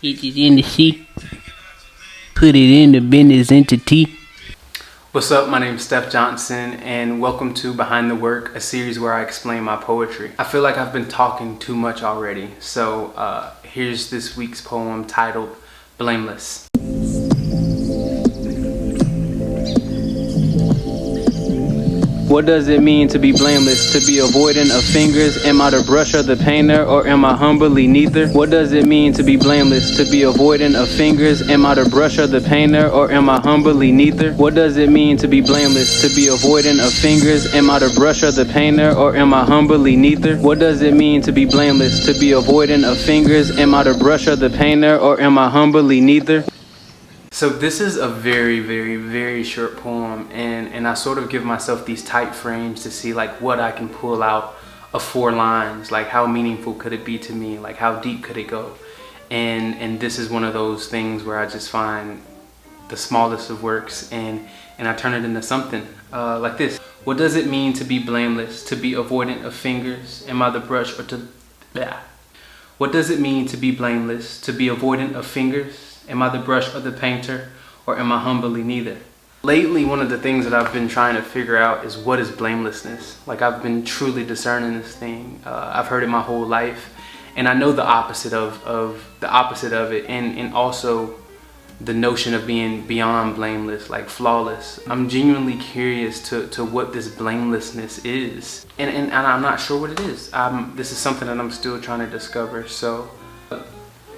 It is in the sea. Put it in the business entity. What's up? My name is Steff Johnson, and welcome to Behind the Work, a series where I explain my poetry. I feel like I've been talking too much already, so here's this week's poem titled Blameless. What does it mean to be blameless? To be avoidant of fingers? Am I the brusher, the painter, or am I humbly neither? What does it mean to be blameless? To be avoidant of fingers? Am I the brusher, the painter, or am I humbly neither? What does it mean to be blameless? To be avoidant of fingers? Am I the brusher, the painter, or am I humbly neither? What does it mean to be blameless? To be avoidant of fingers? Am I the brusher, the painter, or am I humbly neither? So this is a very, very, very short poem, and I sort of give myself these tight frames to see like what I can pull out of 4 lines, like how meaningful could it be to me, like how deep could it go, and this is one of those things where I just find the smallest of works and I turn it into something like this. What does it mean to be blameless? To be avoidant of fingers? Am I the brush or to yeah? What does it mean to be blameless? To be avoidant of fingers? Am I the brush or the painter, or am I humbly neither? Lately, one of the things that I've been trying to figure out is what is blamelessness? Like, I've been truly discerning this thing. I've heard it my whole life, and I know the opposite of it, and also the notion of being beyond blameless, like flawless. I'm genuinely curious to what this blamelessness is, and I'm not sure what it is. This is something that I'm still trying to discover. So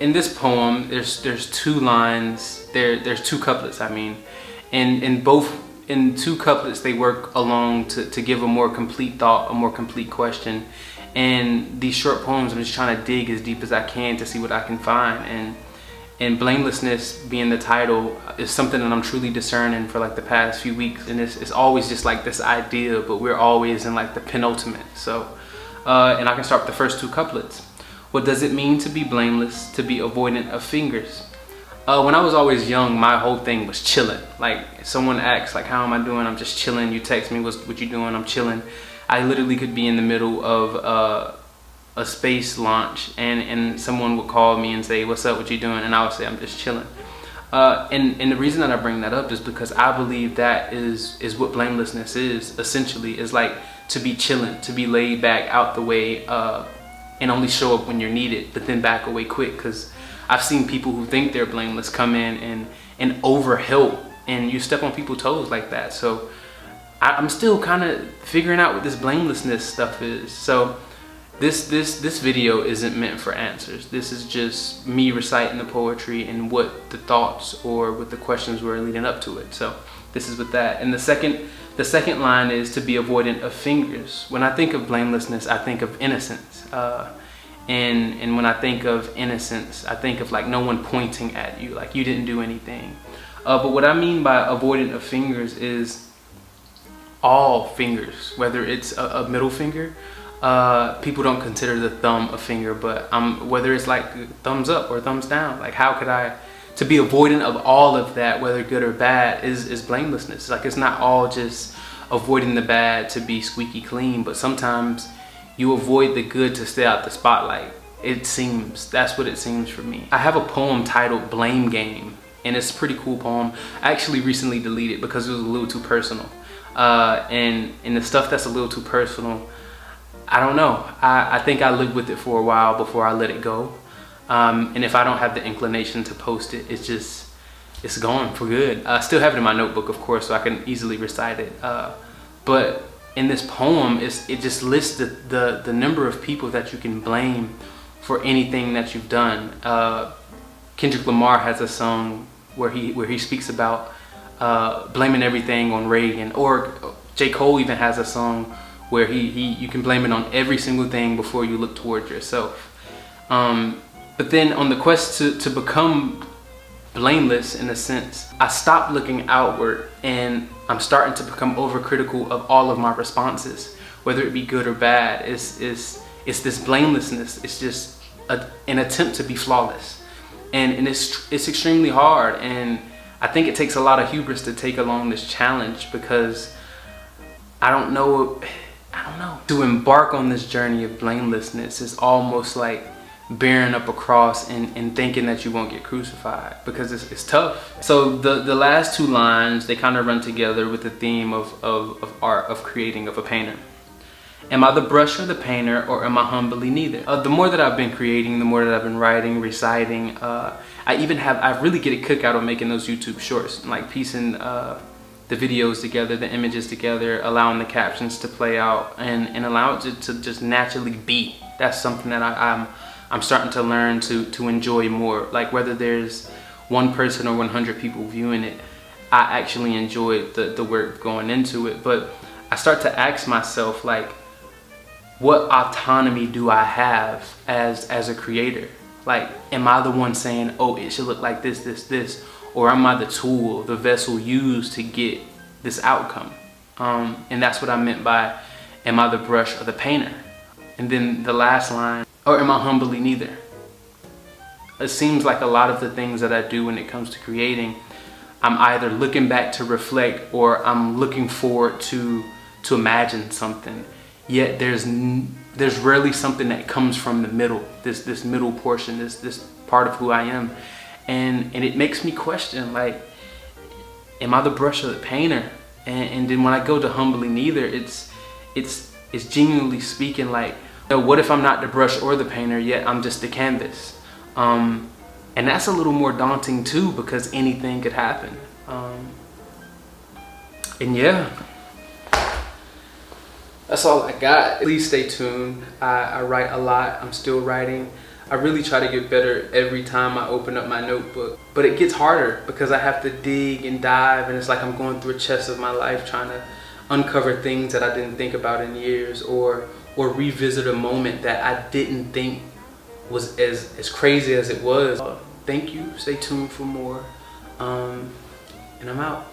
in this poem, there's 2 lines. There's 2 couplets. I mean, and in 2 couplets they work along to give a more complete thought, a more complete question. And these short poems, I'm just trying to dig as deep as I can to see what I can find. And blamelessness being the title is something that I'm truly discerning for like the past few weeks. And it's always just like this idea, but we're always in like the penultimate. So, and I can start with the first 2 couplets. What does it mean to be blameless? To be avoidant of fingers? When I was always young, my whole thing was chilling. Like, someone asks, like, how am I doing? I'm just chilling. You text me, what you doing? I'm chilling. I literally could be in the middle of a space launch, and someone would call me and say, what's up? What you doing? And I would say, I'm just chilling. And the reason that I bring that up is because I believe that is what blamelessness is, essentially, is like to be chilling, to be laid back out the way, and only show up when you're needed, but then back away quick. Because I've seen people who think they're blameless come in and overhelp, and you step on people's toes like that. So I'm still kind of figuring out what this blamelessness stuff is. So this video isn't meant for answers. This is just me reciting the poetry and what the thoughts or what the questions were leading up to it. So this is with that. And the second line is to be avoidant of fingers. When I think of blamelessness, I think of innocence. And when I think of innocence, I think of like no one pointing at you, like you didn't do anything. But what I mean by avoidant of fingers is all fingers, whether it's a middle finger. People don't consider the thumb a finger, but whether it's like thumbs up or thumbs down, like how could I, to be avoidant of all of that, whether good or bad, is blamelessness. Like, it's not all just avoiding the bad to be squeaky clean, but sometimes you avoid the good to stay out the spotlight. It seems, that's what it seems for me. I have a poem titled Blame Game, and it's a pretty cool poem. I actually recently deleted it because it was a little too personal. And the stuff that's a little too personal, I don't know. I think I lived with it for a while before I let it go. And if I don't have the inclination to post it, it's gone for good. I still have it in my notebook, of course, so I can easily recite it. But in this poem, it just lists the number of people that you can blame for anything that you've done. Kendrick Lamar has a song where he speaks about blaming everything on Reagan, or J. Cole even has a song where you can blame it on every single thing before you look towards yourself. But then on the quest to become blameless, in a sense, I stopped looking outward, and I'm starting to become overcritical of all of my responses, whether it be good or bad. It's this blamelessness. It's just an attempt to be flawless, and it's extremely hard. And I think it takes a lot of hubris to take along this challenge, because I don't know. To embark on this journey of blamelessness is almost like bearing up a cross and thinking that you won't get crucified, because it's tough. So the last two lines, they kind of run together with the theme of art, of creating, of a painter. Am I the brush or the painter, or am I humbly neither? The more that I've been creating, the more that I've been writing, reciting, I really get a kick out of making those YouTube shorts, like piecing the videos together, the images together, allowing the captions to play out, and allow it to just naturally be. That's something that I'm starting to learn to enjoy more. Like, whether there's one person or 100 people viewing it, I actually enjoy the work going into it. But I start to ask myself, like, what autonomy do I have as a creator? Like, am I the one saying, oh, it should look like this, this, this? Or am I the tool, the vessel used to get this outcome? And that's what I meant by, am I the brush or the painter? And then the last line, or am I humbly neither? It seems like a lot of the things that I do when it comes to creating, I'm either looking back to reflect, or I'm looking forward to imagine something. Yet there's rarely something that comes from the middle, this middle portion, this part of who I am. And it makes me question, like, am I the brush or the painter? And then when I go to humbly neither, it's genuinely speaking, like, what if I'm not the brush or the painter, yet I'm just the canvas? And that's a little more daunting too, because anything could happen. And yeah, that's all I got. Please stay tuned. I write a lot. I'm still writing. I really try to get better every time I open up my notebook. But it gets harder because I have to dig and dive, and it's like I'm going through a chest of my life trying to uncover things that I didn't think about in years, or revisit a moment that I didn't think was as crazy as it was. Thank you. Stay tuned for more. And I'm out.